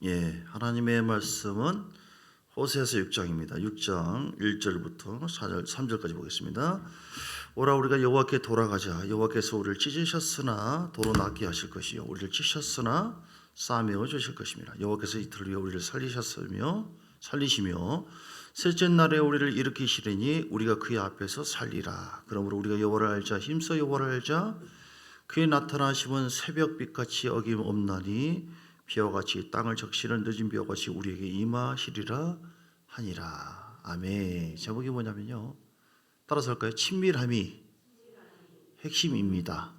예, 하나님의 말씀은 호세아서 6장입니다. 6장 1절부터 4절, 3절까지 보겠습니다. 오라 우리가 여호와께 돌아가자. 여호와께서 우리를 찢으셨으나 도로 낫게 하실 것이요 우리를 찢으셨으나 싸매어 주실 것입니다. 여호와께서 이틀 위에 우리를 살리시며 셋째 날에 우리를 일으키시리니 우리가 그의 앞에서 살리라. 그러므로 우리가 여호와를 알자. 힘써 여호와를 알자. 그의 나타나심은 새벽빛같이 어김없나니 비와 같이 땅을 적시는 늦은 비와 같이 우리에게 임하시리라 하니라. 아멘. 제목이 뭐냐면요, 따라서 할까요? 친밀함이 핵심입니다.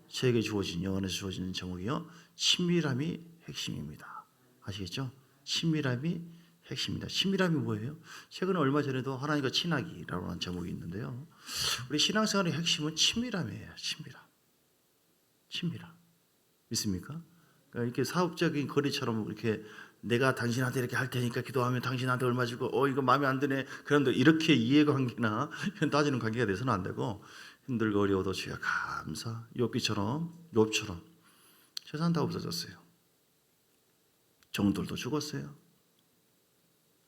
저에게 주어진, 영안에서 주어진 제목이요, 친밀함이 핵심입니다. 아시겠죠? 친밀함이 핵심입니다. 친밀함이 뭐예요? 최근에 얼마 전에도 하나님과 친하기라고 하는 제목이 있는데요, 우리 신앙생활의 핵심은 친밀함이에요. 친밀함. 믿습니까? 그러니까 이렇게 사업적인 거래처럼 이렇게 내가 당신한테 이렇게 할 테니까 기도하면 당신한테 얼마 주고 이거 마음에 안 드네. 그런데 이렇게 이해관계나 따지는 관계가 돼서는 안 되고, 힘들고 어려워도 주여 감사. 욥처럼 재산 다 없어졌어요. 종들도 죽었어요.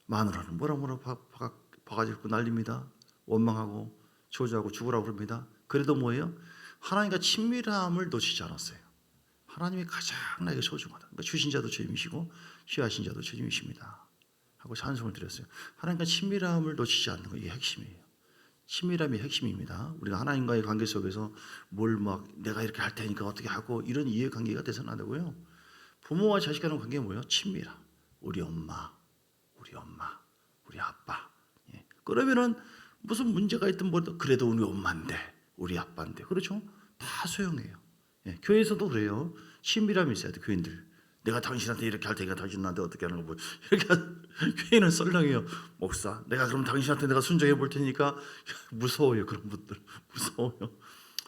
마누라는 뭐라 바가지고 난립니다. 원망하고 저주하고 죽으라고 그럽니다. 그래도 뭐예요? 하나님과 친밀함을 놓치지 않았어요. 하나님이 가장 나에게 소중하다. 그러니까 주신 자도 주님이시고 취하신 자도 주님이십니다 하고 찬송을 드렸어요. 하나님과 친밀함을 놓치지 않는 거, 이게 핵심이에요. 친밀함이 핵심입니다. 우리가 하나님과의 관계 속에서 뭘 막 내가 이렇게 할 테니까 어떻게 하고 이런 이해관계가 돼서는 안 되고요. 부모와 자식과는 관계가 뭐예요? 친밀함. 우리 엄마, 우리 아빠. 예. 그러면은 무슨 문제가 있든 뭐든 그래도 우리 엄마인데, 우리 아빠인데, 그렇죠? 다 소용해요. 예. 교회에서도 그래요. 친밀함이 있어야 돼. 교인들. 내가 당신한테 이렇게 할 테니까 당신한테 어떻게 하는 거 뭐 이렇게 교회는 썰렁해요. 목사, 내가 그럼 당신한테 내가 순종해 볼 테니까. 무서워요. 그런 분들 무서워요.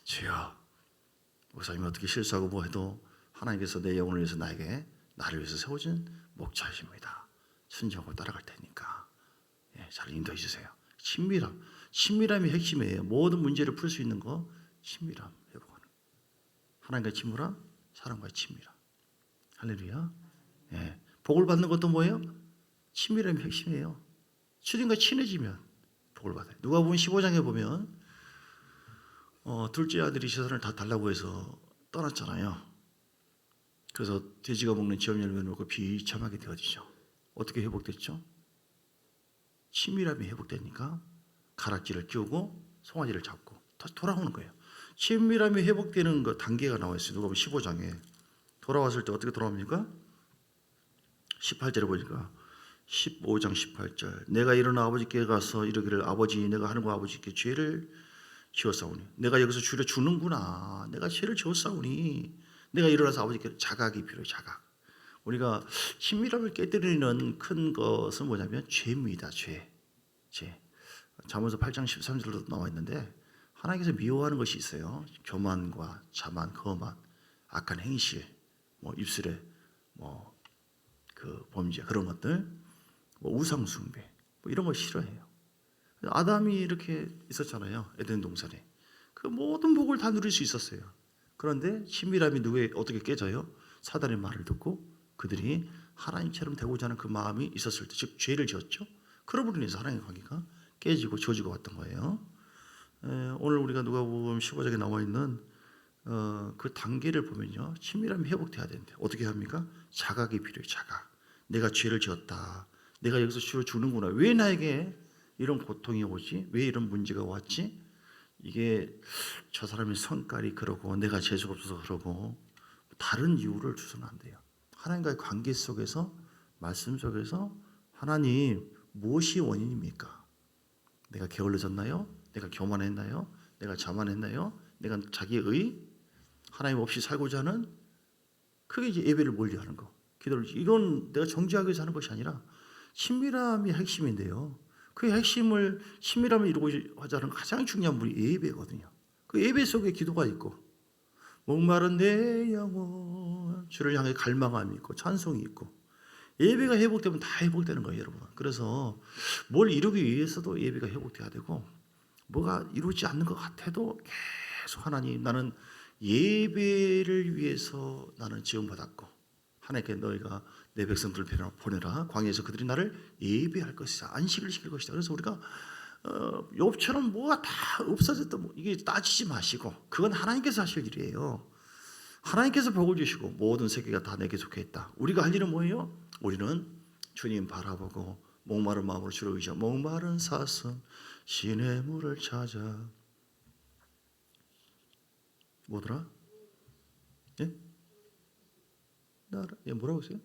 주여, 목사님이 어떻게 실수하고 뭐 해도 하나님께서 내 영혼을 위해서 나를 위해서 세워진 목자이십니다. 순종하고 따라갈 테니까 잘 인도해 주세요. 친밀함이 핵심이에요. 모든 문제를 풀 수 있는 거 친밀함 회복하는. 하나님과의 친밀함, 사람과의 친밀함. 할렐루야. 예. 복을 받는 것도 뭐예요? 친밀함이 핵심이에요. 주님과 친해지면 복을 받아요. 누가복음 15장에 보면 둘째 아들이 재산을 다 달라고 해서 떠났잖아요. 그래서 돼지가 먹는 지업 열매를 먹고 비참하게 되어지죠. 어떻게 회복됐죠? 친밀함이 회복되니까 가락지를 끼우고 송아지를 잡고 다시 돌아오는 거예요. 친밀함이 회복되는 거 단계가 나와 있어요. 누가복음 15장에 돌아왔을 때 어떻게 돌아옵니까? 18절에 보니까 15장 18절, 내가 일어나 아버지께 가서 이르기를 아버지, 내가 하늘과 아버지께 죄를 지었사오니. 내가 여기서 주려 주는구나. 내가 죄를 지었사오니 내가 일어나서 아버지께 자각이 필요해요. 자각. 우리가 친밀함을 깨뜨리는 큰 것은 뭐냐면 죄입니다. 죄. 잠언서 8장 13절도 나와 있는데, 하나님께서 미워하는 것이 있어요. 교만과 자만, 거만, 악한 행실, 뭐 입술에 그 범죄, 그런 것들, 우상 숭배, 이런 거 싫어해요. 아담이 이렇게 있었잖아요. 에덴 동산에. 그 모든 복을 다 누릴 수 있었어요. 그런데 친밀함이 어떻게 깨져요? 사단의 말을 듣고 그들이 하나님처럼 되고자 하는 그 마음이 있었을 때, 즉 죄를 지었죠. 그러므로 인해서 하나님의 관계가 깨지고 저지고 왔던 거예요. 오늘 우리가 누가복음 15장에 나와 있는 그 단계를 보면요, 친밀함이 회복돼야 되는데 어떻게 합니까? 자각이 필요해요. 자각. 내가 죄를 지었다. 내가 여기서 주로 주는구나. 왜 나에게 이런 고통이 오지? 왜 이런 문제가 왔지? 이게 저 사람의 성깔이 그러고 내가 재수가 없어서 그러고 다른 이유를 주서는 안 돼요. 하나님과의 관계 속에서, 말씀 속에서 하나님 무엇이 원인입니까? 내가 게을러졌나요? 내가 교만했나요? 내가 자만했나요? 내가 자기의 하나님 없이 살고자 하는, 그게 이제 예배를 멀리하는 거, 기도를, 이건 내가 정죄하기 위해서 하는 것이 아니라 친밀함이 핵심인데요. 그 핵심을, 친밀함을 이루고자 하는 가장 중요한 분이 예배거든요. 그 예배 속에 기도가 있고, 목마른 내 영혼 주를 향해 갈망함이 있고 찬송이 있고, 예배가 회복되면 다 회복되는 거예요, 여러분. 그래서 뭘 이루기 위해서도 예배가 회복돼야 되고, 뭐가 이루지 않는 것 같아도 계속 하나님, 나는 예배를 위해서 나는 지원받았고 하나님께 너희가 내 백성들을 보내라. 광야에서 그들이 나를 예배할 것이다. 안식을 시킬 것이다. 그래서 우리가 욥처럼 뭐가 다 없어졌다. 이게 따지지 마시고 그건 하나님께서 하실 일이에요. 하나님께서 복을 주시고 모든 세계가 다 내게 속해 있다. 우리가 할 일은 뭐예요? 우리는 주님 바라보고 목마른 마음으로 주를 의지하고 목마른 사슴 시냇물을 찾아 뭐더라? 예? 예, 뭐라고 했어요?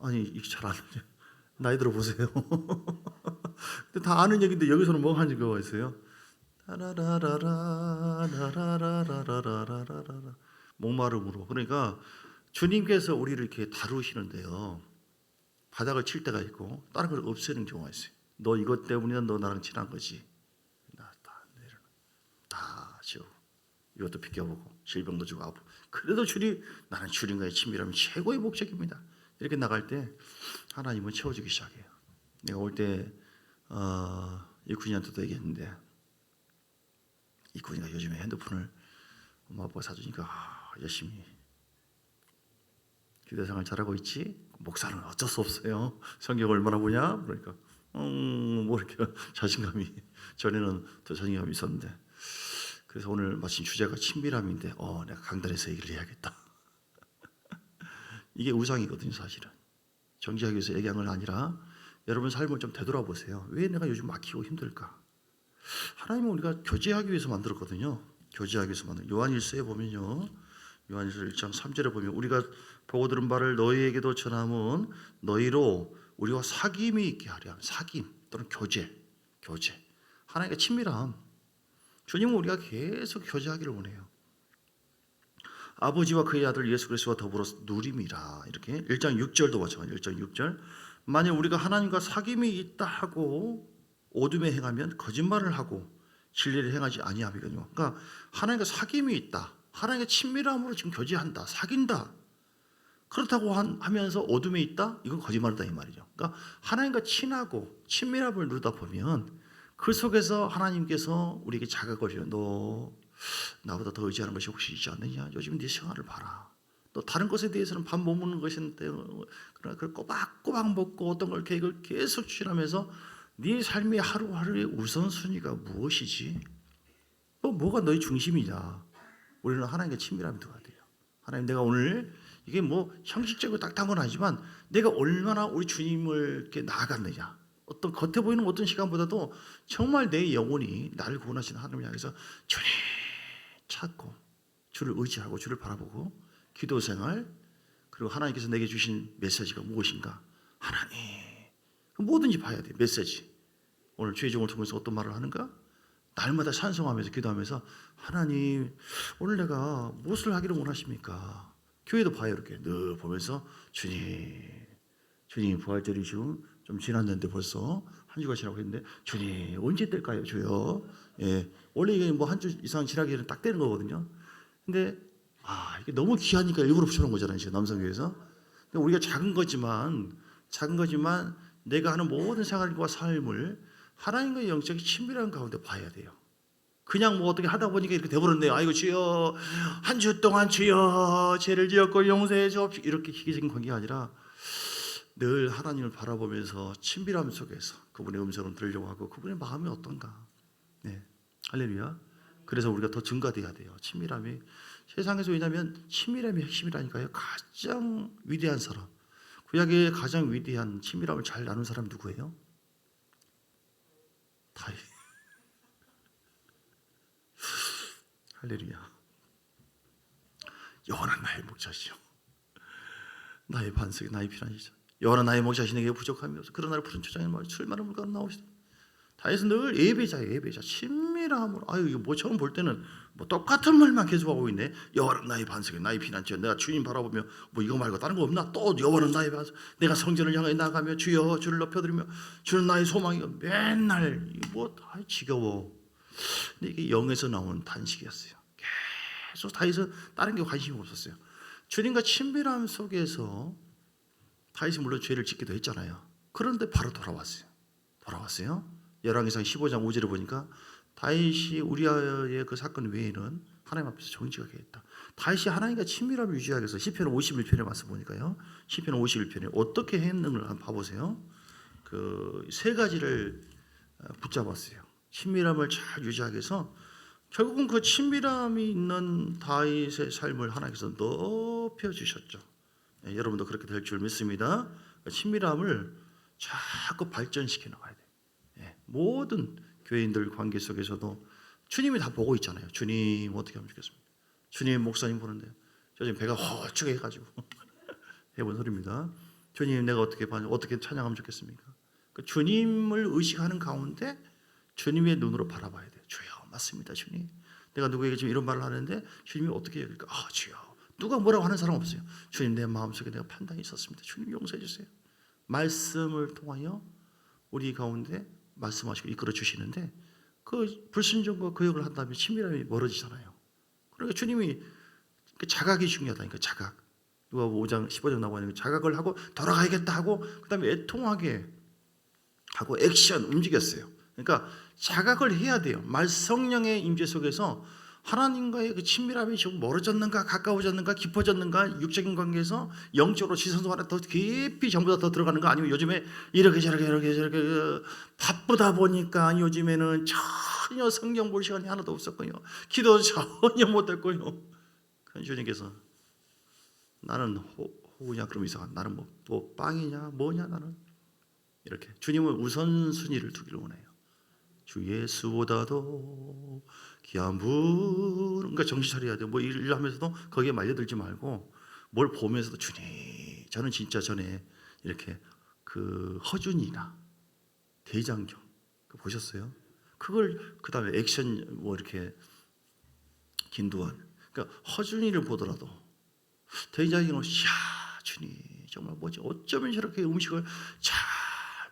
아니 이게 잘 안 들려. 나이 들어보세요. 근데 다 아는 얘기인데 여기서는 뭐 하는 거가 있어요? 라라라라라 라라라라라라라 목마름으로. 그러니까 주님께서 우리를 이렇게 다루시는데요. 바닥을 칠 때가 있고 다른 걸 없애는 경우가 있어요. 너 이것 때문이야. 너 나랑 친한 거지. 다 지우고 이것도 비껴보고 질병도 주고 아프고 그래도 나는 주님과의 친밀함이 최고의 목적입니다. 이렇게 나갈 때 하나님은 채워주기 시작해요. 내가 올 때 이군이한테도 얘기했는데 이군이가 요즘에 핸드폰을 엄마 아빠가 사주니까 열심히 기도생활 잘하고 있지? 목사는 어쩔 수 없어요. 성경 얼마나 보냐? 그러니까 뭐 이렇게 자신감이 전에는 더 자신감이 있었는데 그래서 오늘 마침 주제가 친밀함인데 내가 강단에서 얘기를 해야겠다. 이게 우상이거든요. 사실은 정지하기 위해서 얘기한 건 아니라 여러분 삶을 좀 되돌아보세요. 왜 내가 요즘 막히고 힘들까? 하나님은 우리가 교제하기 위해서 만들었거든요. 교제하기 위해서 만든 요한일서에 보면요. 요한일서 1장 3절에 보면 우리가 보고 들은 바를 너희에게도 전함은 너희로 우리와 사귐이 있게 하려. 사귐 또는 교제. 하나님과 친밀함. 주님은 우리가 계속 교제하기를 원해요. 아버지와 그의 아들 예수 그리스도와 더불어 누림이라. 이렇게 1장 6절도 마찬가지예요. 1장 6절. 만약 우리가 하나님과 사귐이 있다 하고 어둠에 행하면 거짓말을 하고 진리를 행하지 아니함이거든요. 그러니까 하나님과 사귐이 있다. 하나님과 친밀함으로 지금 교제한다. 사귄다. 그렇다고 하면서 어둠에 있다? 이건 거짓말이다 이 말이죠. 그러니까 하나님과 친하고 친밀함을 누리다 보면 그 속에서 하나님께서 우리에게 자각을 줘요. 너 나보다 더 의지하는 것이 혹시 있지 않느냐? 요즘 네 생활을 봐라. 또 다른 것에 대해서는 밥 못 먹는 것인데 그러나 그걸 꼬박꼬박 먹고 어떤 걸 계획을 계속 추진하면서 네 삶의 하루하루의 우선순위가 무엇이지? 뭐가 너의 중심이냐? 우리는 하나님과 친밀함이 되어야 돼요. 하나님 내가 오늘 이게 뭐 형식적이고 딱딱한 건 아니지만 내가 얼마나 우리 주님을 이렇게 나아갔느냐. 어떤 겉에 보이는 어떤 시간보다도 정말 내 영혼이 나를 구원하신 하나님을 향해서 주님 찾고 주를 의지하고 주를 바라보고 기도 생활 그리고 하나님께서 내게 주신 메시지가 무엇인가 하나님 뭐든지 봐야 돼. 메시지 오늘 주의종을 통해서 어떤 말을 하는가 날마다 찬송하면서 기도하면서 하나님 오늘 내가 무엇을 하기를 원하십니까? 교회도 봐요. 이렇게 늘 보면서 주님 부활절이 지금 좀 지났는데 벌써 한 주가 지나고 있는데 주님 언제 뗄까요 주여? 예, 원래 이게 뭐 한 주 이상 지나기에는 딱 되는 거거든요. 근데 이게 너무 귀하니까 일부러 붙여놓은 거잖아요. 지금 남성교회에서. 우리가 작은 거지만 내가 하는 모든 생활과 삶을 하나님과의 영적인 친밀한 가운데 봐야 돼요. 그냥 뭐 어떻게 하다 보니까 이렇게 돼버렸네요. 아이고 주여 한 주 동안 주여 죄를 지었고 용서해 주옵시고 이렇게 희귀적인 관계가 아니라 늘 하나님을 바라보면서 친밀함 속에서 그분의 음성을 들으려고 하고 그분의 마음이 어떤가. 네, 할렐루야. 그래서 우리가 더 증가돼야 돼요. 친밀함이 세상에서 왜냐하면 친밀함이 핵심이라니까요. 가장 위대한 사람 구약의 가장 위대한 친밀함을 잘 나눈 사람이 누구예요? 다윗. 할렐루야. 여호와는 나의 목자시요 나의 반석이 나의 피난이시다. 여호와는 나의 목자시 내게 부족함이 없어. 그러나 나를 푸른 초장에 출마는 물가로 나오시다. 다윗은 늘 예배자 친밀함으로 이거 뭐 처음 볼 때는 뭐 똑같은 말만 계속하고 있네. 여호와는 나의 반석이 나의 피난처. 내가 주님 바라보며 뭐 이거 말고 다른 거 없나? 또 여호와는 나의 반석. 내가 성전을 향해 나가며 주여 주를 높여드리며 주는 나의 소망이요. 맨날 뭐 지겨워. 근데 이게 영에서 나온 단식이었어요. 계속 다윗은 다른 게 관심이 없었어요. 주님과 친밀함 속에서 다윗이 물론 죄를 짓기도 했잖아요. 그런데 바로 돌아왔어요. 열왕기상 15장 5절에 보니까 다윗이 우리아의 그 사건 외에는 하나님 앞에서 정직하게 했다. 다윗이 하나님과 친밀함을 유지하기 위해서 시편 51편에 와서 보니까요. 시편 51편에 어떻게 했는지를 한번 봐보세요. 그 세 가지를 붙잡았어요. 친밀함을 잘 유지하기 위해서 결국은 그 친밀함이 있는 다윗의 삶을 하나님께서 높여주셨죠. 예, 여러분도 그렇게 될 줄 믿습니다. 친밀함을 자꾸 발전시켜 나가야 돼요. 예, 모든 교인들 관계 속에서도 주님이 다 보고 있잖아요. 주님 어떻게 하면 좋겠습니까? 주님 목사님 보는데 저 지금 배가 홀쭉해가지고 해본 소리입니다. 주님 내가 어떻게 찬양하면 좋겠습니까? 그 주님을 의식하는 가운데 주님의 눈으로 바라봐야 돼요. 주여 맞습니다 주님. 내가 누구에게 지금 이런 말을 하는데 주님이 어떻게 여길까? 주여. 누가 뭐라고 하는 사람 없어요. 주님 내 마음속에 내가 판단이 있었습니다. 주님 용서해 주세요. 말씀을 통하여 우리 가운데 말씀하시고 이끌어 주시는데 그 불순종과 거역을 한다면 친밀함이 멀어지잖아요. 그러니까 주님이 자각이 중요하다니까. 자각. 누가 5장 15장 나오고 있는 자각을 하고 돌아가야겠다 하고 그다음에 애통하게 하고 액션 움직였어요. 그러니까 자각을 해야 돼요. 성령의 임재 속에서 하나님과의 그 친밀함이 좀 멀어졌는가 가까워졌는가 깊어졌는가 육적인 관계에서 영적으로 지성소안에 더 깊이 전보다 더 들어가는가 아니면 요즘에 이렇게 저렇게 바쁘다 보니까 요즘에는 전혀 성경 볼 시간이 하나도 없었고요. 기도 전혀 못했고요. 그런 주님께서 나는 호구냐 그럼 이상한 나는 뭐 빵이냐 뭐냐 나는 이렇게 주님은 우선순위를 두기를 원해요. 주 예수보다도 귀한 분, 그러니까 정신 차려야 돼요. 뭐 일을 하면서도 거기에 말려들지 말고 뭘 보면서도 주님, 저는 진짜 전에 이렇게 그 허준이나 대장경 보셨어요? 그걸 그 다음에 액션 뭐 이렇게 김두한, 그러니까 허준이를 보더라도 대장경은 야 주님 정말 뭐지 어쩌면 저렇게 음식을 잘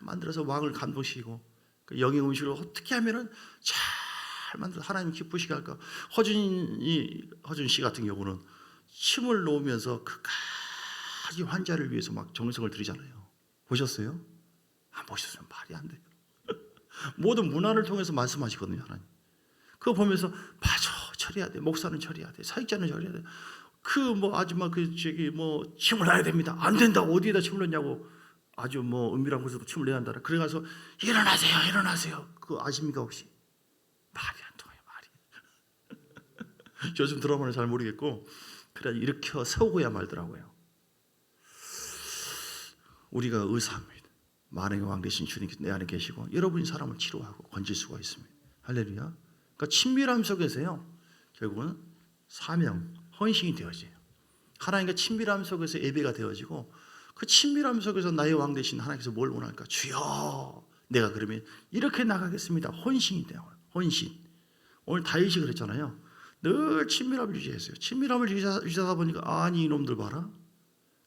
만들어서 왕을 감동시키고 영의 음식을 어떻게 하면은 잘 만들어 하나님 기쁘시게 할까? 허준 씨 같은 경우는 침을 놓으면서 그까지 환자를 위해서 막 정성을 들이잖아요. 보셨어요? 안 보셨으면 말이 안 돼요. 모든 문화를 통해서 말씀하시거든요, 하나님. 그거 보면서 맞아, 처리해야 돼. 목사는 처리해야 돼. 사역자는 처리해야 돼. 그 뭐 아줌마 침을 놔야 됩니다. 안 된다. 어디에다 침을 넣냐고. 아주 은밀한 곳에서 침을 내야 한다. 그래가서 일어나세요. 그 아십니까 혹시? 말이 안 통해요. 말이. 요즘 드라마는 잘 모르겠고 그래 일으켜 세우고야 말더라고요. 우리가 의사합니다. 만왕의 왕 되신 주님께서 내 안에 계시고 여러분이 사람을 치료하고 건질 수가 있습니다. 할렐루야. 그러니까 친밀함 속에서요. 결국은 사명, 헌신이 되어져요. 하나님과 친밀함 속에서 예배가 되어지고 그 친밀함 속에서 나의 왕 되신 하나님께서 뭘 원할까? 주여 내가 그러면 이렇게 나가겠습니다. 헌신이 돼요. 헌신. 오늘 다윗이 그랬잖아요. 늘 친밀함을 유지했어요. 친밀함을 유지하다 보니까 아니 이놈들 봐라.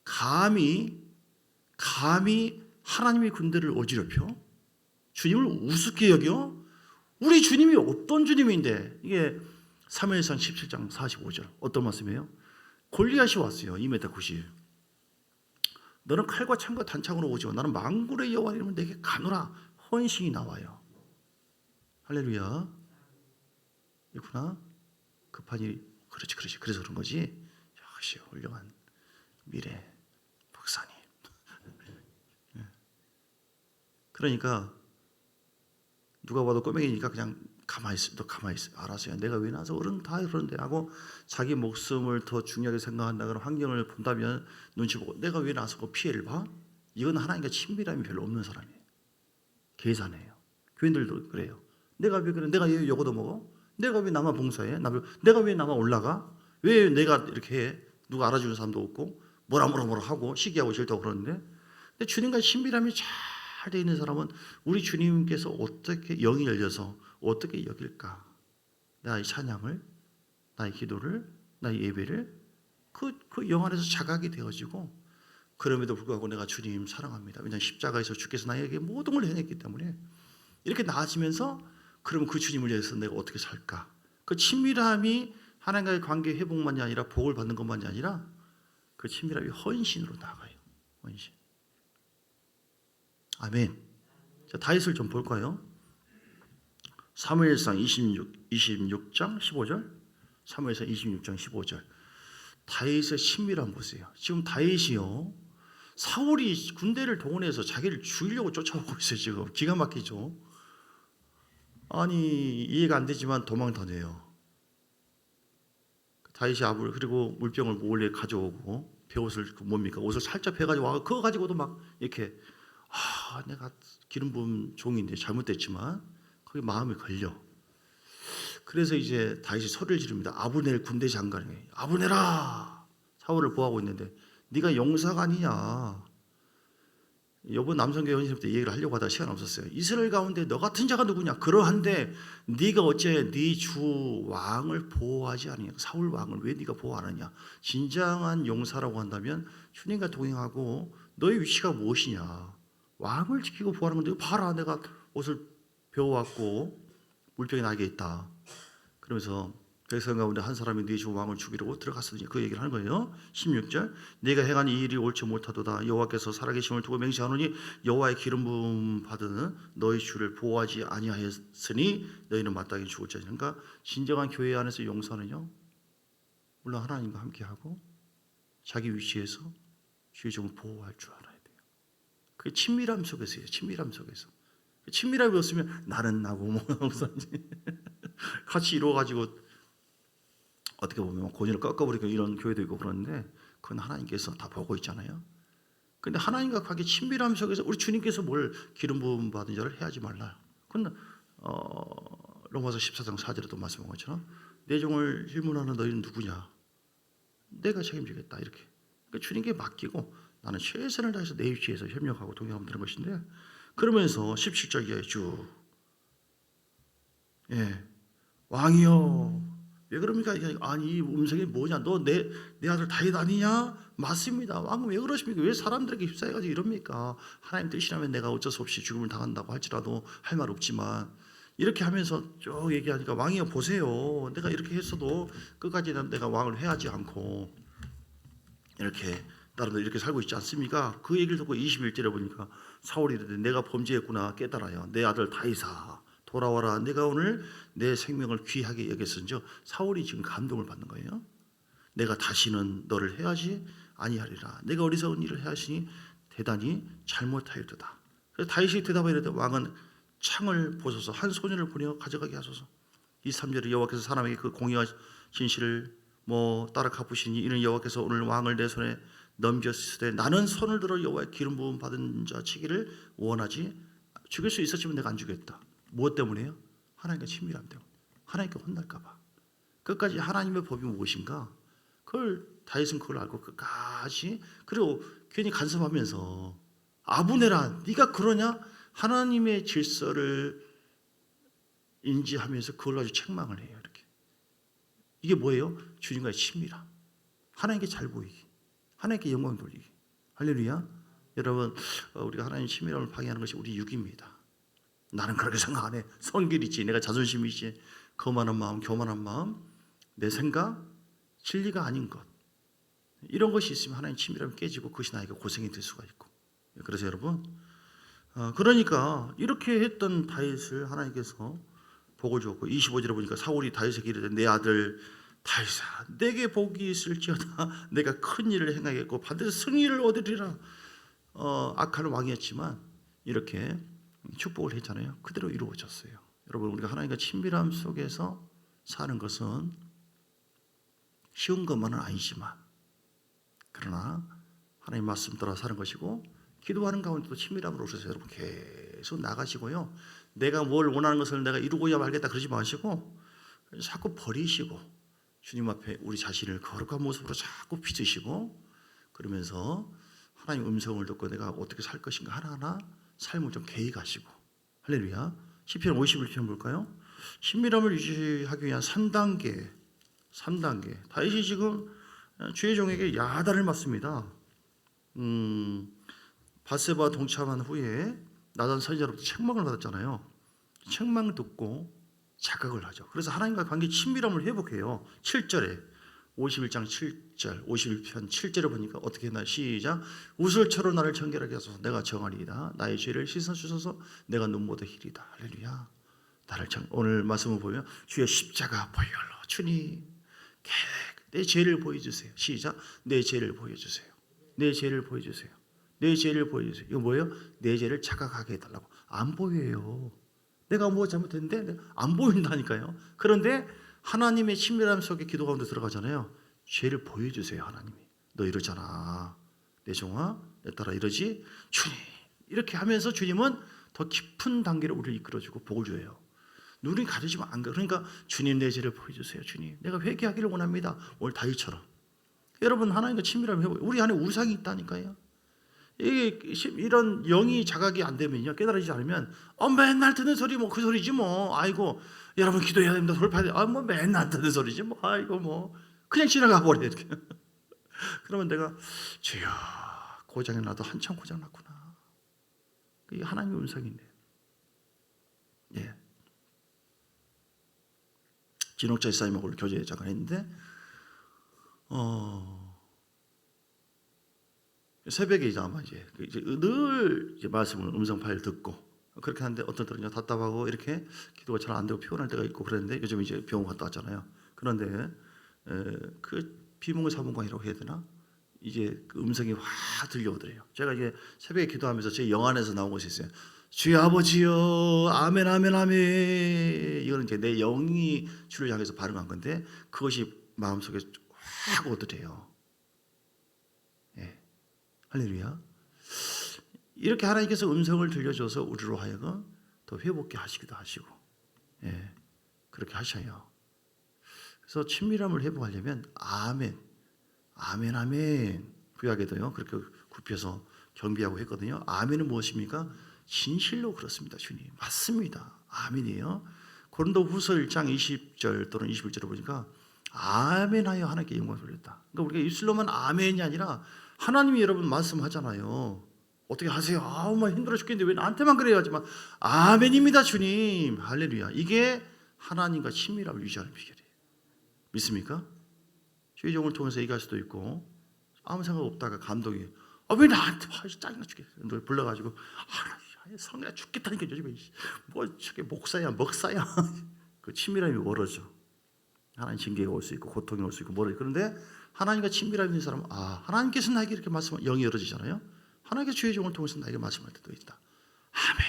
감히 하나님의 군대를 어지럽혀? 주님을 우습게 여겨? 우리 주님이 어떤 주님인데? 이게 사무엘상 17장 45절 어떤 말씀이에요? 골리앗이 왔어요. 2m 90. 너는 칼과 창과 단창으로 오지만 나는 만군의 여호와 이름을 내게 가노라. 헌신이 나와요. 할렐루야. 있구나. 급한 일이 그렇지. 그래서 그런 거지. 역시 훌륭한 미래 박사님. 그러니까 누가 봐도 꼬맹이니까 그냥 가만히 있어. 알았어요. 내가 왜 나서 어른 다 그러는데 하고 자기 목숨을 더 중요하게 생각한다거나 환경을 본다면 눈치 보고 내가 왜 나서 피해를 봐? 이건 하나님과 친밀함이 별로 없는 사람이에요. 계산해요. 교인들도 그래요. 내가 왜 그래? 내가 왜 요거도 먹어? 내가 왜 나만 봉사해? 내가 왜 나만 올라가? 왜 내가 이렇게 해? 누가 알아주는 사람도 없고 뭐라 하고 시기하고 싫다고 그러는데 근데 주님과 친밀함이 잘 돼 있는 사람은 우리 주님께서 어떻게 영이 열려서 어떻게 여길까? 나의 찬양을, 나의 기도를, 나의 예배를 그 영 안에서 자각이 되어지고 그럼에도 불구하고 내가 주님 사랑합니다. 왜냐하면 십자가에서 주께서 나에게 모든 걸 해냈기 때문에 이렇게 나아지면서 그러면 그 주님을 위해서 내가 어떻게 살까? 그 친밀함이 하나님과의 관계 회복만이 아니라 복을 받는 것만이 아니라 그 친밀함이 헌신으로 나아가요. 헌신. 아멘. 자, 다윗을 좀 볼까요? 사무엘상 26장 15절 사무엘상 26장 15절. 다윗의 친밀함 보세요. 지금 다윗이요, 사울이 군대를 동원해서 자기를 죽이려고 쫓아오고 있어요. 지금 기가 막히죠. 아니 이해가 안 되지만 도망 다녀요. 다윗이 아불 그리고 물병을 몰래 가져오고 베옷을 뭡니까 옷을 살짝 베가지고 와 그거 가지고도 막 이렇게 내가 기름 부은 종인데 잘못됐지만 그게 마음에 걸려. 그래서 이제 다윗이 소리를 지릅니다. 아브넬 군대 장관에게 아브넬아, 사울을 보호하고 있는데 네가 용사가 아니냐. 이번 남성교회 연습 때 얘기를 하려고 하다가 시간 없었어요. 이스라엘 가운데 너 같은 자가 누구냐. 그러한데 네가 어째 네 주 왕을 보호하지 않느냐. 사울 왕을 왜 네가 보호하느냐. 진정한 용사라고 한다면 주님과 동행하고 너의 위치가 무엇이냐. 왕을 지키고 보호하는 건데 봐라 내가 옷을 배워왔고 물병이 나에게 있다. 그러면서 백성 가운데 한 사람이 네 주 왕을 죽이려고 들어갔으니 그 얘기를 하는 거예요. 16절 네가 행한 이 일이 옳지 못하도다. 여호와께서 살아계심을 두고 맹세하노니 여호와의 기름 부음 받은 너희 주를 보호하지 아니하였으니 너희는 마땅히 죽을지니라. 그러니까 진정한 교회 안에서 용사는요, 물론 하나님과 함께하고 자기 위치에서 주의 종을 보호할 줄 알아야 돼요. 그게 친밀함 속에서예요. 친밀함 속에서. 친밀함이 없으면 나는 나고 뭐 같이 이루어가지고 어떻게 보면 고지를 꺾어버리고 이런 교회도 있고 그런데 그건 하나님께서 다 보고 있잖아요. 그런데 하나님과 관계 친밀함 속에서 우리 주님께서 뭘 기름 부음 받은 자를 해하지 말라. 그건 로마서 14장 4절에도 말씀한 것처럼 내 종을 질문하는 너희는 누구냐. 내가 책임지겠다 이렇게. 그러니까 주님께 맡기고 나는 최선을 다해서 내 위치에서 협력하고 동행하면 되는 것인데 그러면서 17절 이하에 쭉 왕이여 왜 그럽니까? 아니 이 음성이 뭐냐? 너 내 아들 다윗 아니냐? 맞습니다. 왕은 왜 그러십니까? 왜 사람들에게 휩싸여가지고 이럽니까? 하나님 뜻이라면 내가 어쩔 수 없이 죽음을 당한다고 할지라도 할 말 없지만 이렇게 하면서 쭉 얘기하니까 왕이여 보세요. 내가 이렇게 했어도 끝까지 내가 왕을 회하지 않고 이렇게 나름대로 이렇게 살고 있지 않습니까? 그 얘기를 듣고 21절에 보니까 사울이 이르되 내가 범죄했구나 깨달아요. 내 아들 다윗아 돌아와라. 내가 오늘 내 생명을 귀하게 여겼은즉 사울이 지금 감동을 받는 거예요. 내가 다시는 너를 해하지 아니하리라. 내가 어리석은 일을 해하시니 대단히 잘못하였도다. 그래서 다윗이 대답하이르되 왕은 창을 보소서 한 소년을 보내어 가져가게 하소서. 23절에 여호와께서 사람에게 그 공의와 진실을 따라 갚으시니 이는 여호와께서 오늘 왕을 내 손에 넘겼을 때 나는 손을 들어 여호와의 기름 부음 받은 자 치기를 원하지 죽일 수 있었지만 내가 안 죽였다. 무엇 때문에요? 하나님과 친밀함 때문에. 하나님께 혼날까 봐. 끝까지 하나님의 법이 무엇인가? 그걸 다윗은 그걸 알고 끝까지 그리고 괜히 간섭하면서 아브넬아 네가 그러냐? 하나님의 질서를 인지하면서 그걸 가지고 책망을 해요. 이렇게. 이게 뭐예요? 주님과의 친밀함. 하나님께 잘 보이기. 하나님께 영광 돌리기. 할렐루야. 여러분 우리가 하나님 친밀함을 방해하는 것이 우리 육입니다. 나는 그렇게 생각 안 해. 성길 있지. 내가 자존심이 있지. 거만한 마음, 교만한 마음, 내 생각, 진리가 아닌 것. 이런 것이 있으면 하나님 친밀함이 깨지고 그것이 나에게 고생이 될 수가 있고. 그래서 여러분 그러니까 이렇게 했던 다윗을 하나님께서 복을 주었고 25절에 보니까 사울이 다윗에게 이르되 내 아들 다윗아 내게 복이 있을지어다. 내가 큰 일을 행하겠고 반드시 승리를 얻으리라. 악한 왕이었지만 이렇게 축복을 했잖아요. 그대로 이루어졌어요. 여러분 우리가 하나님과 친밀함 속에서 사는 것은 쉬운 것만은 아니지만 그러나 하나님 말씀 따라 사는 것이고 기도하는 가운데도 친밀함으로 오셔서 여러분 계속 나가시고요. 내가 뭘 원하는 것을 내가 이루고야 말겠다 그러지 마시고 자꾸 버리시고 주님 앞에 우리 자신을 거룩한 모습으로 자꾸 빚으시고 그러면서 하나님 음성을 듣고 내가 어떻게 살 것인가 하나하나 삶을 좀 계획하시고 할렐루야. 시편 51편 볼까요? 친밀함을 유지하기 위한 3단계 다윗이 지금 주의 종에게 야단을 맞습니다. 밧세바 동참한 후에 나단 선지자로부터 책망을 받았잖아요. 책망을 듣고 자각을 하죠. 그래서 하나님과 관계 친밀함을 회복해요. 7절에 51장 7절 51편 7절에 보니까 어떻게 했나 시작 우슬처럼 나를 정결하게 하소서 내가 정하리이다. 나의 죄를 씻어주소서 내가 눈보다 희리다. 할렐루야. 나를 오늘 말씀을 보면 주의 십자가 보혈로 주님 내 죄를 보여주세요. 시작. 내 죄를 보여주세요. 내 죄를 보여주세요. 내 죄를 보여주세요. 이거 뭐예요? 내 죄를 자각하게 해달라고. 안 보여요. 내가 뭐 잘못했는데 안 보인다니까요. 그런데 하나님의 친밀함 속에 기도 가운데 들어가잖아요. 죄를 보여주세요. 하나님이. 너 이러잖아. 내 종아 내 딸아 이러지. 주님. 이렇게 하면서 주님은 더 깊은 단계로 우리를 이끌어주고 복을 줘요. 눈이 가리지면 안 가. 그러니까 주님 내 죄를 보여주세요. 주님 내가 회개하기를 원합니다. 오늘 다윗처럼. 여러분 하나님과 친밀함을 해보세요. 우리 안에 우상이 있다니까요. 이게 이런 영이 자각이 안 되면요, 깨달아지지 않으면 맨날 듣는 소리 뭐 그 소리지 뭐. 아이고 여러분 기도해야 됩니다. 돌파해야 돼. 뭐 맨날 듣는 소리지 뭐. 아이고 뭐 그냥 지나가 버려 이렇게. 그러면 내가 주여 고장이 나도 한참 고장 났구나. 이게 하나님의 음성인데. 예. 진옥자 이사님하고 교제 잠깐 했는데 새벽에 이제 아마 이제 늘 이제 말씀을 음성 파일 듣고 그렇게 하는데 어떤 때는 답답하고 이렇게 기도가 잘 안 되고 피곤할 때가 있고 그랬는데 요즘 이제 병원 갔다 왔잖아요. 그런데 그 비몽의 사몽광이라고 해야 되나? 이제 그 음성이 확 들려오더래요. 제가 이제 새벽에 기도하면서 제 영 안에서 나온 것이 있어요. 주여 아버지여 아멘 아멘 아멘. 이거는 이제 내 영이 주를 향해서 발음한 건데 그것이 마음속에 확 오더래요. 예. 할렐루야. 이렇게 하나님께서 음성을 들려줘서 우리로 하여금 더 회복케 하시기도 하시고, 예, 그렇게 하셔요. 그래서 친밀함을 회복하려면 아멘, 아멘, 아멘. 구약에도요 그렇게 굽혀서 경비하고 했거든요. 아멘은 무엇입니까? 진실로 그렇습니다. 주님 맞습니다. 아멘이에요. 고린도후서 1장 20절 또는 21절을 보니까 아멘하여 하나님께 영광을 돌렸다. 그러니까 우리가 입술로만 아멘이 아니라 하나님이 여러분 말씀하잖아요. 어떻게 하세요? 막 힘들어 죽겠는데 왜 나한테만 그래요? 하지만 아멘입니다 주님. 할렐루야. 이게 하나님과 친밀함을 유지하는 비결이에요. 믿습니까? 주의 종을 통해서 얘기할 수도 있고 아무 생각 없다가 감독이 왜 나한테 짜증나 죽겠어. 너 불러가지고 성내가 죽겠다니까 요즘에 뭐 저게 목사야 먹사야. 그 친밀함이 멀어져. 하나님 징계가 올 수 있고 고통이 올 수 있고 멀어져. 그런데 하나님과 친밀함이 있는 사람은 하나님께서 나에게 이렇게 말씀하면 영이 열어지잖아요. 하나님께서 주의 종을 통해서 나에게 말씀할 때도 있다. 아멘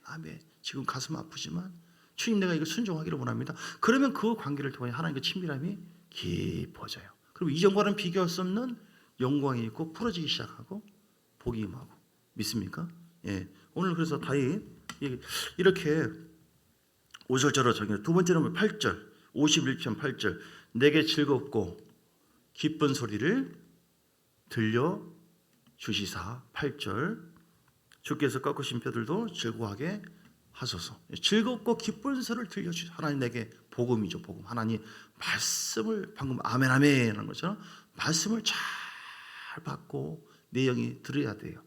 아멘. 지금 가슴 아프지만 주님 내가 이거 순종하기를 원합니다. 그러면 그 관계를 통해 하나님과 친밀함이 깊어져요. 그럼 이전과는 비교할 수 없는 영광이 있고 풀어지기 시작하고 복이 임하고. 믿습니까? 예. 오늘 그래서 다윗 이렇게 5절절로 정해. 두 번째는 8절 51편 8절 내게 즐겁고 기쁜 소리를 들려 주시사. 8절 주께서 꺾으신 뼈들도 즐거워하게 하소서. 즐겁고 기쁜 소리를 들려주시사. 하나님 내게 복음이죠. 복음. 하나님 말씀을 방금 아멘 아멘 하는 것처럼 말씀을 잘 받고 내 영이 들어야 돼요.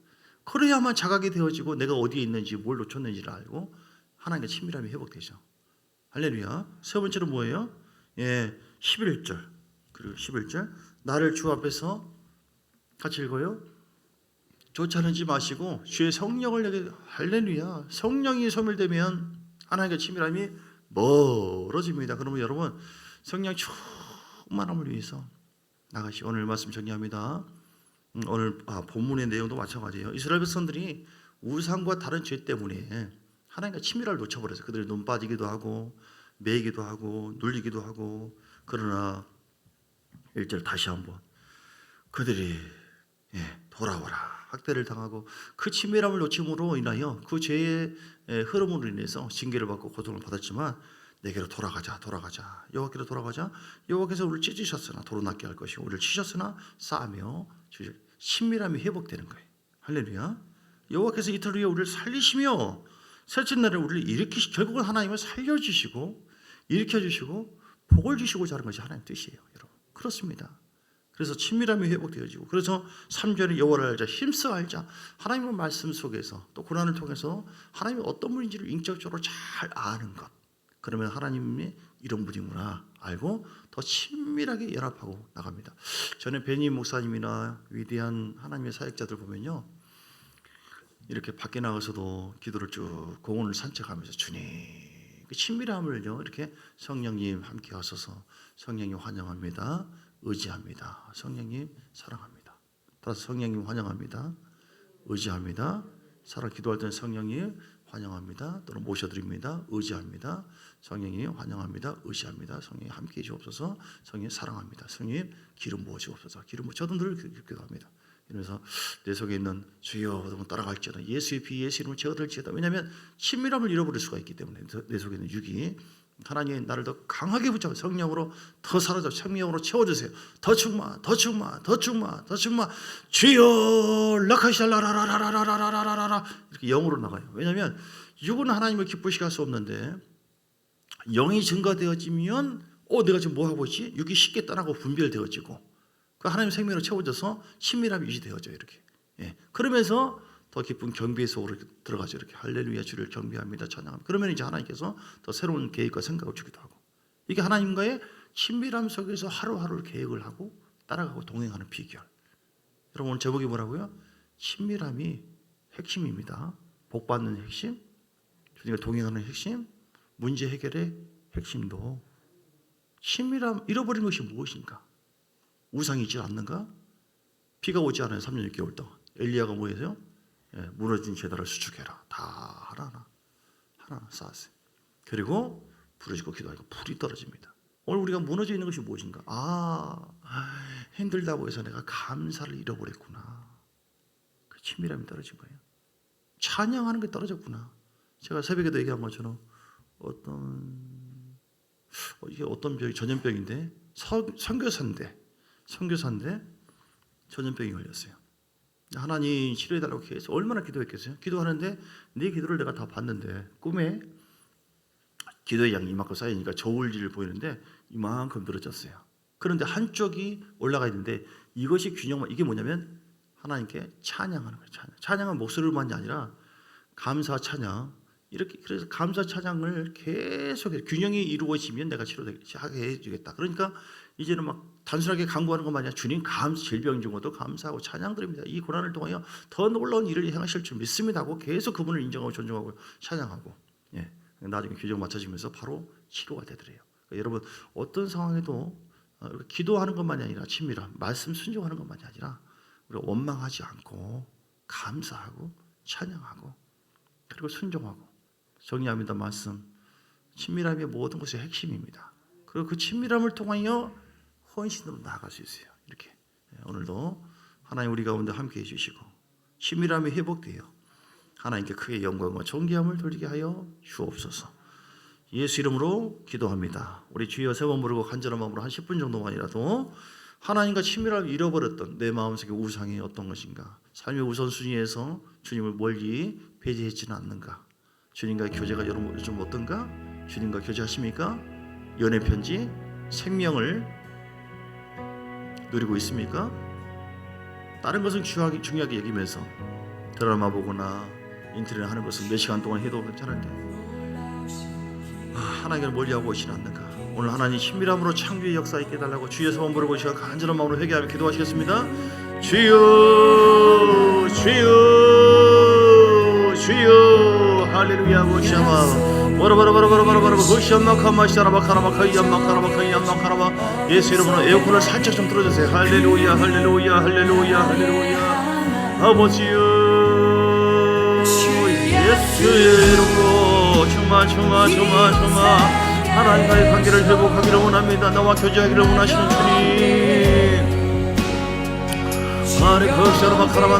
그래야만 자각이 되어지고 내가 어디에 있는지 뭘 놓쳤는지를 알고 하나님과 친밀함이 회복되죠. 할렐루야. 세 번째로 뭐예요? 11절. 그리고 11절. 나를 주 앞에서 같이 읽어요. 쫓아내지 마시고 주의 성령을 내게. 할렐루야. 성령이 소멸되면 하나님과 친밀함이 멀어집니다. 그러면 여러분 성령 충만함을 위해서 나가시. 오늘 말씀 정리합니다. 오늘 본문의 내용도 마찬가지예요. 이스라엘 백성들이 우상과 다른 죄 때문에 하나님과 친밀함을 놓쳐버렸어요. 그들이 눈 빠지기도 하고 매이기도 하고 눌리기도 하고. 그러나 1절 다시 한번 그들이 돌아오라 학대를 당하고 그 친밀함을 놓침으로 인하여 그 죄의 흐름으로 인해서 징계를 받고 고통을 받았지만 내게로 돌아가자 여호와께로 돌아가자. 여호와께서 우리를 찢으셨으나 도로 낫게 할 것이고 우리를 치셨으나 싸며 주실. 친밀함이 회복되는 거예요. 할렐루야. 여호와께서 이틀 후에 우리를 살리시며 셋째 날에 우리를 일으키시. 결국은 하나님은 살려주시고 일으켜주시고 복을 주시고자 하는 것이 하나님의 뜻이에요. 여러분 그렇습니다. 그래서 친밀함이 회복되어지고 그래서 3절에 여호와를 알자 힘써 알자. 하나님의 말씀 속에서 또 고난을 통해서 하나님이 어떤 분인지를 인격적으로 잘 아는 것. 그러면 하나님이 이런 분이구나 알고 더 친밀하게 연합하고 나갑니다. 전에 베니 목사님이나 위대한 하나님의 사역자들 보면요 이렇게 밖에 나가서도 기도를 쭉 공원을 산책하면서 주님 그 친밀함을요 이렇게 성령님 함께 하셔서 성령님 환영합니다. 의지합니다. 성령님 사랑합니다. 따라서 성령님 환영합니다. 의지합니다. 사랑 기도할 때는 성령님 환영합니다. 또는 모셔드립니다. 의지합니다. 성령님 환영합니다. 의지합니다. 성령님 함께해 주옵소서. 성령님 사랑합니다. 성령님 기름 부어 주옵소서. 기름 부어 저도 늘 기도합니다. 그래서 내 속에 있는 주여 따라갈지어다 예수의 피 예수 이름을 채워들지어다. 왜냐하면 친밀함을 잃어버릴 수가 있기 때문에 내 속에 있는 육이 하나님이 나를 더 강하게 붙잡아 성령으로 더 사로잡아 성령으로 채워주세요. 더 충만 더 충만 더 충만 더 충만 주여 라카샬라라라라라라라라라 이렇게 영으로 나가요. 왜냐하면 육은 하나님을 기쁘시게 할 수 없는데 영이 증가되어지면 내가 지금 뭐하고 있지? 육이 쉽게 떠나고 분별되어지고 그 하나님 생명으로 채워져서 친밀함이 유지되어져요. 이렇게 그러면서 더 깊은 경배 속으로 들어가죠. 이렇게 할렐루야 주를 경배합니다. 찬양합니다. 그러면 이제 하나님께서 더 새로운 계획과 생각을 주기도 하고 이게 하나님과의 친밀함 속에서 하루하루를 계획을 하고 따라가고 동행하는 비결. 여러분 오늘 제목이 뭐라고요? 친밀함이 핵심입니다. 복받는 핵심, 주님과 동행하는 핵심, 문제 해결의 핵심도 친밀함 잃어버린 것이 무엇인가? 우상이 있지 않는가? 비가 오지 않아요. 3년 6개월 동안. 엘리야가 뭐 했어요? 무너진 제단을 수축해라. 다 하나하나 쌓았어요. 그리고 부르짖고 기도하니까 불이 떨어집니다. 오늘 우리가 무너져 있는 것이 무엇인가? 힘들다고 해서 내가 감사를 잃어버렸구나. 그 친밀함이 떨어진 거예요. 찬양하는 게 떨어졌구나. 제가 새벽에도 얘기한 것처럼 이게 어떤 병이 전염병인데 선교사인데 전염병이 걸렸어요. 하나님 치료해달라고 계속 얼마나 기도했겠어요? 기도하는데 네 기도를 내가 다 봤는데 꿈에 기도의 양이 이만큼 쌓이니까 저울질을 보이는데 이만큼 늘어졌어요. 그런데 한쪽이 올라가 있는데 이것이 균형만 이게 뭐냐면 하나님께 찬양하는 거예요. 찬양은 목소리로만이 아니라 감사 찬양 이렇게 그래서 감사 찬양을 계속해서 균형이 이루어지면 내가 치료하게 해주겠다. 그러니까 이제는 막 단순하게 간구하는 것만 아니라 주님 질병 중에도 감사하고 찬양드립니다. 이 고난을 통하여 더 놀라운 일을 행하실 줄 믿습니다 하고 계속 그분을 인정하고 존중하고 찬양하고 나중에 규정 맞춰지면서 바로 치료가 되더래요. 그러니까 여러분 어떤 상황에도 기도하는 것만이 아니라 친밀함, 말씀 순종하는 것만이 아니라 우리가 원망하지 않고 감사하고 찬양하고 그리고 순종하고 정리합니다. 말씀 친밀함이 모든 것의 핵심입니다. 그리고 그 친밀함을 통하여 헌신으로 나아갈 수 있어요. 이렇게 오늘도 하나님 우리 가운데 함께해 주시고 친밀함이 회복되어 하나님께 크게 영광과 존귀함을 돌리게 하여 주옵소서. 예수 이름으로 기도합니다. 우리 주여 세 번 부르고 간절한 마음으로 한 10분 정도만이라도 하나님과 친밀함을 잃어버렸던 내 마음속의 우상이 어떤 것인가, 삶의 우선순위에서 주님을 멀리 배제했지는 않는가, 주님과의 교제가 여러분 좀 어떤가, 주님과 교제하십니까? 연애 편지, 생명을 누리고 있습니까? 다른 것은 중요하게 여기면서 드라마 보거나 인터넷 하는 것은 몇 시간 동안 해도 괜찮은데 하나님을 멀리하고 오시지 않는가? 오늘 하나님 친밀함으로 창조의 역사 있게 해달라고 주여 소원 부르고 시간 간절한 마음으로 회개하며 기도하시겠습니다. 주여 주여 주여 할렐루야 고시아마 바라바라바라바라바라 고시아마카마시아라바카라바카이암마카라바카이암마카라바. 예수 여러분은 에어컨을 살짝 좀 틀어주세요. 할렐루야 할렐루야 할렐루야 할렐루야. 아버지여 예수의 이름으로 충만 하나님과의 관계를 회복하기를 원합니다. 나와 교제하기를 원하시는 주님,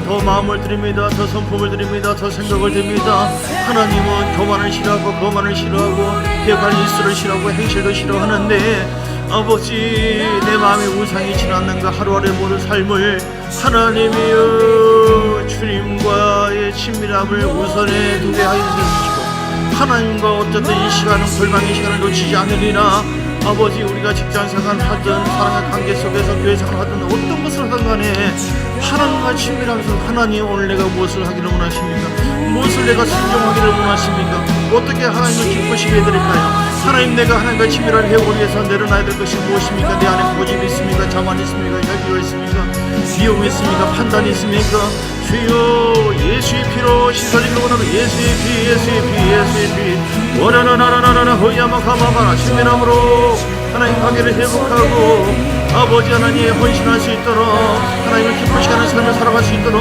더 마음을 드립니다. 더 성품을 드립니다. 더 생각을 드립니다. 하나님은 교만을 싫어하고 거만을 싫어하고 폐관이 입술을 싫어하고 행실도 싫어하는데 아버지 내 마음에 우상이 있지 않는가? 하루하루의 모든 삶을 하나님이여 주님과의 친밀함을 우선에 두게 하여 주시고 하나님과 어쨌든 이 시간은 골방의 시간을 놓치지 않으리라. 아버지 우리가 직장생활을 하든 사랑의 관계 속에서 교회생활을 하든 어떤 것을 하든 간에 하나님과 친밀하면서 하나님 오늘 내가 무엇을 하기를 원하십니까? 무엇을 내가 순종하기를 원하십니까? 어떻게 하나님을 기쁘시게 해드릴까요? 하나님 내가 하나님과 친밀함을 해오기 위해서 내려놔야 될 것이 무엇입니까? 내 안에 고집이 있습니까? 자만이 있습니까? 혈기가 있습니까? 비용이 있습니까? 판단이 있습니까? 주여 예수의 피로 씻어지기를 원하며 예수의 피 원하나나나나나 허야마카마마 신비함으로 하나님 관계를 회복하고 아버지 하나님의 헌신할 수 있도록 하나님을 기쁘시게 하는 삶을 살아갈 수 있도록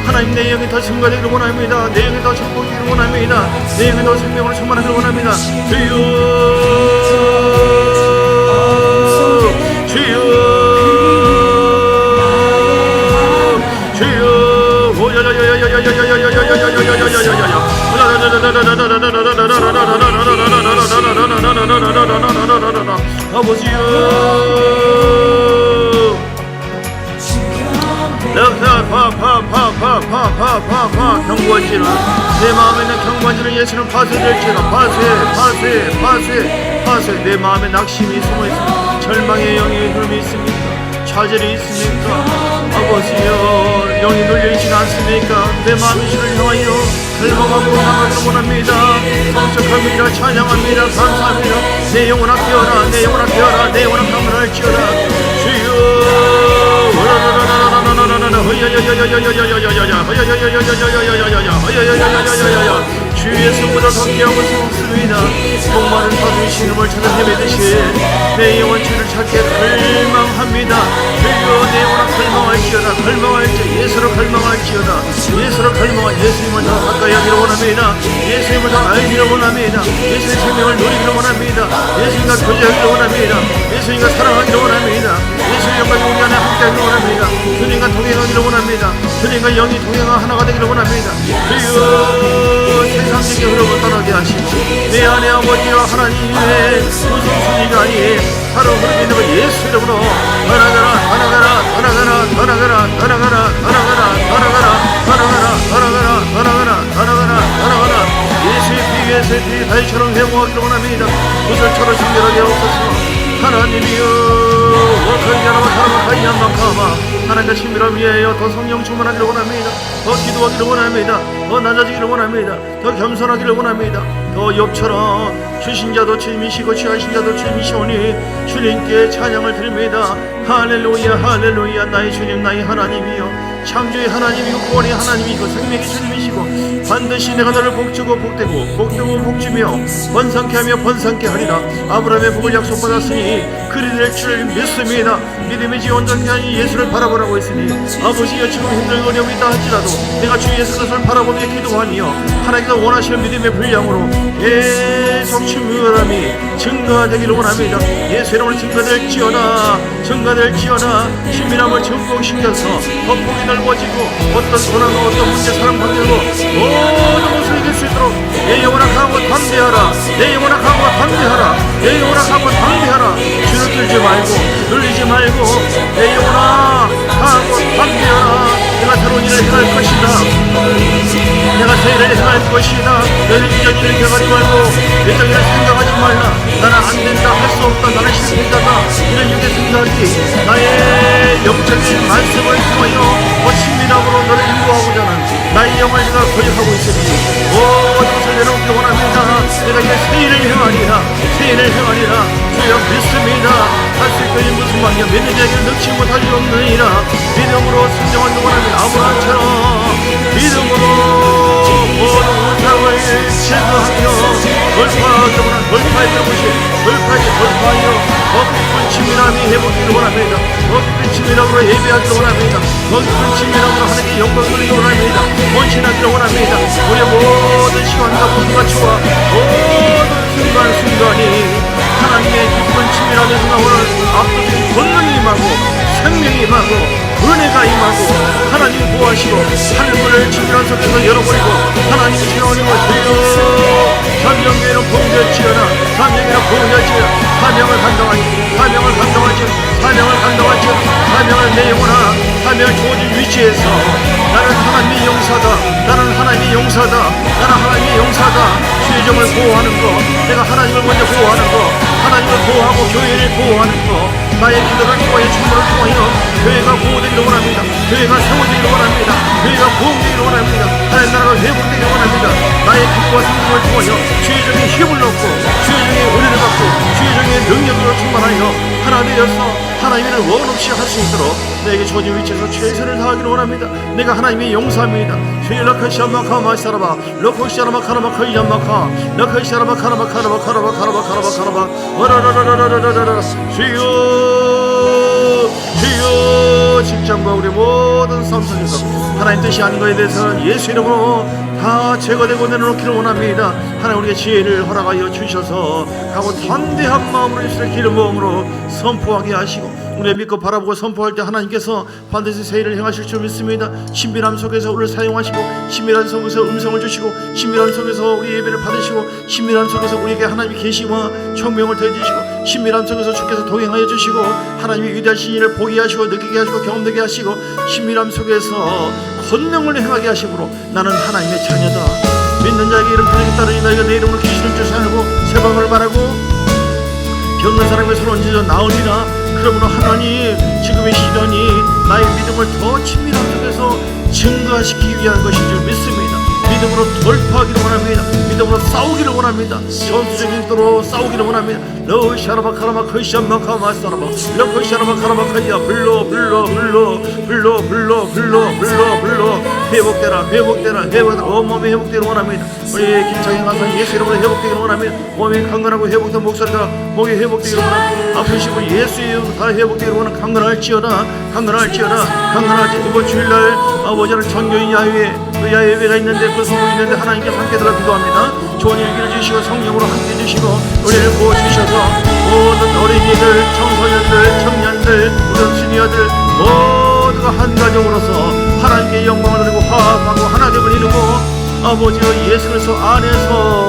하나님 내 영이 더 증가되기를 원합니다. 내 영이 더 축복되기를 원합니다. 내 영이 더 생명으로 충만하기를 원합니다. 주여 아버지여 경고할지는 내 마음에 있는 경고할지는 예수는 파쇄될지는 파쇄 내 마음에 낙심이 숨어있습니다. 절망의 영의 흐름이 있습니까? 좌절이 있습니까? 아버지여 영이 눌려있지 않습니까? 내 마음이 주를 향하여 갈망하고 나가기를 원합니다. 성적합니다. 찬양합니다. 감사합니다. 내 영혼아 깨어라 내 영혼아 깨어라 내 영혼아 강건할지어다 주여 주 예수보다 더 귀하고 새롭습니다. 목마른 사슴이 신음을 찾아 헤매듯이 내 영혼 주를 찾게 갈망합니다. 주여 내 영혼아 갈망할지어다 예수로 갈망할지어다 예수로 갈망할 예수님을 더 가까이 하기를 원합니다. 예수님을 더 알기를 원합니다. 예수의 생명을 누리기를 원합니다. 예수님과 교제하기를 원합니다. 예수님과 사랑하기를 원합니다. 예수의 영광이 우리 안에 함께하기를 원합니다. 주님과 동행하기를 원합니다. 주님과 영이 동행하 하나가 되기를 원합니다. 주여 세상적인 흐름을 떠나게 하시고 내 안에 아버지와 하나님의 우선순위가 아닌 바로 흐르고 있는 것 예수 이름으로 예수의 피 다이처럼 회복하기를 원합니다. 구슬처럼 신결하게 하옵소서. 하나님이여 하나님과 신비를 위하여 더 성령 충만하기를 원합니다. 더 기도하기를 원합니다. 더 낮아지기를 원합니다. 더 겸손하기를 원합니다. 더 욥처럼 주신 자도 주님이시고 취하신 자도 주님이시오니 주님께 찬양을 드립니다. 할렐루야 나의 주님 나의 하나님이여 창조의 하나님이고 구원의 하나님이고 생명의 주님이시고 반드시 내가 너를 복주고 복되고 복주며 번성케 하며 번성케 하리라. 아브라함의 복을 약속받았으니 그리 될 줄 믿습니다. 믿음의 지 온전케 하니 예수를 바라보라고 했으니 아버지여 지금 힘들고 어려움이 있다 할지라도 내가 주 예수 그리스도를 바라보며 기도하니요 하나님께서 원하시는 믿음의 분량으로 계속 충만함이 증가되기를 원합니다. 예수 이름으로 증가될지어다 신비함을 증폭시켜서 거폭이 넓어지고 어떤 고난과 어떤 문제 사람 관계고 모든 것을 이길 수 있도록 내 영혼아 강하고 담대하라. 내 영혼아 강하고 담대하라. 내 영혼아 강하고 담대하라. 주를 들지 말고 눌리지 말고 내 영혼아 강하고 담대하라. 내가 새로운 일을 행할 것이다. 내가 새 일을 행할 것이다. 너는 이전 일을 기억하지 말고 예전 일을 생각하지 말라. 나는 안 된다 할 수 없다 나는 실패자다 이런 육의 생각이 나의 영적인 말씀을 통하여 친밀함으로 너를 인도하고자 하는 나의 영을 내가 거역하고 있으니 모든 것을 내놓기를 원합니다. 내가 이제 새 일을 행하리라. 주여 믿습니다. 할 수 있거니 무슨 말이냐 믿는 자에게는 능치 못할 일 없느니라. 믿음으로 순종하기를 원합니다. 아브라함처럼 믿음으로 모든 우상을 제거하며 돌파의 돌파하여 더 깊은 친밀함이 회복되기를 원합니다. 더 깊은 친밀함으로 예배하기를 원합니다. 더 깊은 친밀함으로 하나님의 영광을 돌리기를 원합니다. 헌신하기를 원합니다. 우리의 모든 시간과 분과 초와 모든 순간이 하나님의 깊은 친밀함의 순간을 압도적인 권능이 임하고 생명이 임하고 은혜가 임하고 하나님이 보호하시고 하늘문을 친밀한 속에서 열어버리고 하나님이 지나오는 것이요 전명교회는 봉되었지어나 사명이나 봉되었지어나 사명을 감당하지 내 영혼아 사명을 주어진 위치에서 나는 하나님의 용사다 주의 종을 보호하는 것 내가 하나님을 먼저 보호하는 것 하나님을 보호하고 교회를 보호하는 것 나의 기도를 통하여 충분을 통하여 교회가 보호되기를 원합니다. 교회가 세워지기를 원합니다. 교회가 보호되기를 원합니다. 하나님 나라가 회복되기를 원합니다. 나의 기도와 성공을 통하여 주의 종의 힘을 얻고 주의 종의 은혜를 받고 주의 종의 능력으로 충만하여 하나 되어서 하나님을 원 없이 할 수 있도록 내게 주어진 위치에서 최선을 다하기를 원합니다. 내가 하나님의 용사입니다. 휘라카시아마카마사라바 로코시아라마카라마카이야마카 라카시아라마카라마카라마카라마카라마카라마 와라라라라라라라라 주여 직장과 우리 모든 삶 속에서 하나님 뜻이 아닌 것에 대해서는 예수 이름으로 다 제거되고 내려놓기를 원합니다. 하나님 우리에게 지혜를 허락하여 주셔서 가고 담대한 마음으로 예수의 기름 부음으로 선포하게 하시고 우리의 믿고 바라보고 선포할 때 하나님께서 반드시 새 일을 행하실 줄 믿습니다. 신비람 속에서 우리를 사용하시고 신비람 속에서 음성을 주시고 신비람 속에서 우리 예배를 받으시고 신비람 속에서 우리에게 하나님의 계시와 청명을 더해주시고 신비람 속에서 주께서 동행하여 주시고 하나님의 위대하신 일을 보게 하시고 느끼게 하시고 경험되게 하시고 신비람 속에서 권능을 행하게 하심으로 나는 하나님의 자녀다. 믿는 자에게 이름 편하게 따르니 너희가 내 이름으로 귀신을 쫓아내고 세방을 말하고 병든 사람의 손을 얹어 나으리라. 그러므로 하나님 지금의 시련이 나의 믿음을 더 친밀한 속에서 증거시키기 위한 것인 줄 믿습니다. 믿음으로 돌파하기를 원합니다. 믿음으로 싸우기를 원합니다. 전투적인 기도로 싸우기를 원합니다. 러시아라바카라마카이샤마카마사라바 러시아라바카라마카이야 불러 회복되라 온몸이 회복되기를 원합니다. 우리 김창희 강사 예수 이름으로 회복되기를 원합니다. 몸이 강건하고 회복된 목소리가 목이 회복되기를 원합니다. 아프시고 예수 이름 다 회복되기를 원합니다. 강건할지어다 이번 주일날 아버지는 전교인 야외가 있는데 그 소문이 있는데 하나님께서 함께 들어 기도합니다. 좋은 일기를 주시고 성령으로 함께 주시고 우리를 구워주셔서 모든 어린이들, 청소년들, 청년들, 우리 시니어들 모두가 한 가정으로서 하나님께 영광을 드리고 화합하고 하나됨을 이루고 아버지와 예수 그리스도 안에서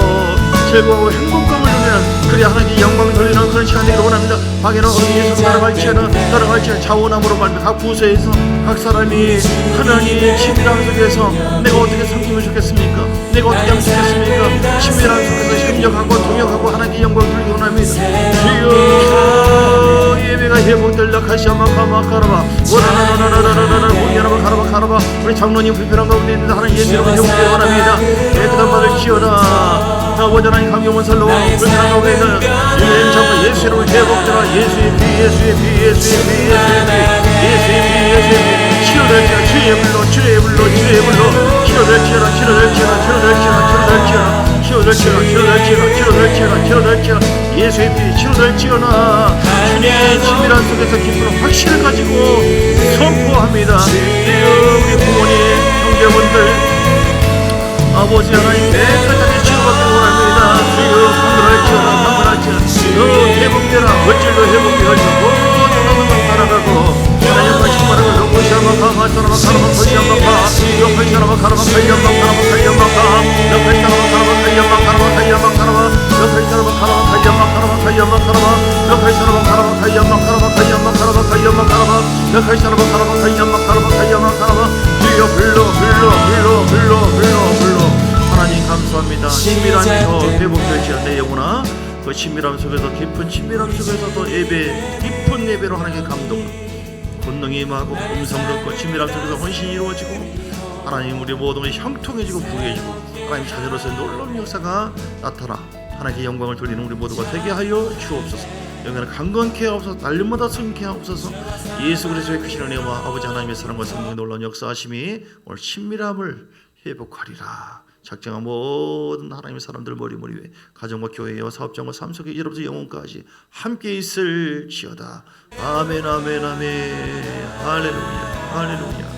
즐거워 행복감을 누리는 그리 하나님께 영광을 돌리는 그런 시간이 되기를 원합니다. 밖에는 어린이에서 따라갈지는 자원함으로 말며 각 부서에서 각 사람이 하나님 친밀함 속에서 내가 어떻게 섬기면 좋겠습니까? 내가 어떻게 하면 좋겠습니까? 친밀함 속에서 협력하고 동역하고 하나님께 영광을 돌리기 원합니다. 주여 예배가 회복될라 카시아마카마카라바 오라라라라라라라 오야라바카라바카라바 우리 장로님 불편한 가운데 있는데 하나님 예수 이름으로 회복되기 원합니다. 깨끗한 받을 지어라. 아버지 하나님 감격문살로 불편한 가운데 있는 유행 잡고 예수 이름으로 회복되라. 예수의 피 치료될지어다 주의 불로 치료될지어다 예수의 피 치료될지어다. 주님의 치밀한 속에서 기쁨을 확신을 가지고 선포합니다. 우리 부모님 형제분들 아버지 하나님 깨끗하게 치료받기를 원합니다. 주여 강건할지어다 회복되라. 어쩔도 회복되어 모든 살아가고 하나님 말씀 말하고 하나님 감사합니다. 친밀함에서 회복될지어다. 내 영혼아 그 친밀함 속에서 깊은 친밀함 속에서 또 예배 깊은 예배로 하나님께 감동 권능이 임하고 음성 듣고 친밀함 속에서 헌신이 이루어지고 하나님 우리 모든 것이 형통해지고 부유해지고 하나님 자녀로서의 놀라운 역사가 나타나 하나님께 영광을 돌리는 우리 모두가 되게 하여 주옵소서. 영광을 강건케 하옵소서. 날림마다 승케 하옵소서. 예수 그리스도의 크신 은혜와 아버지 하나님의 사랑과 성령의 놀라운 역사하심이 오늘 친밀함을 회복하리라. 작정한 모든 하나님의 사람들 머리 위에 가정과 교회와 사업장과 삶 속에 이로부터 영혼까지 함께 있을지어다. 아멘. 할렐루야.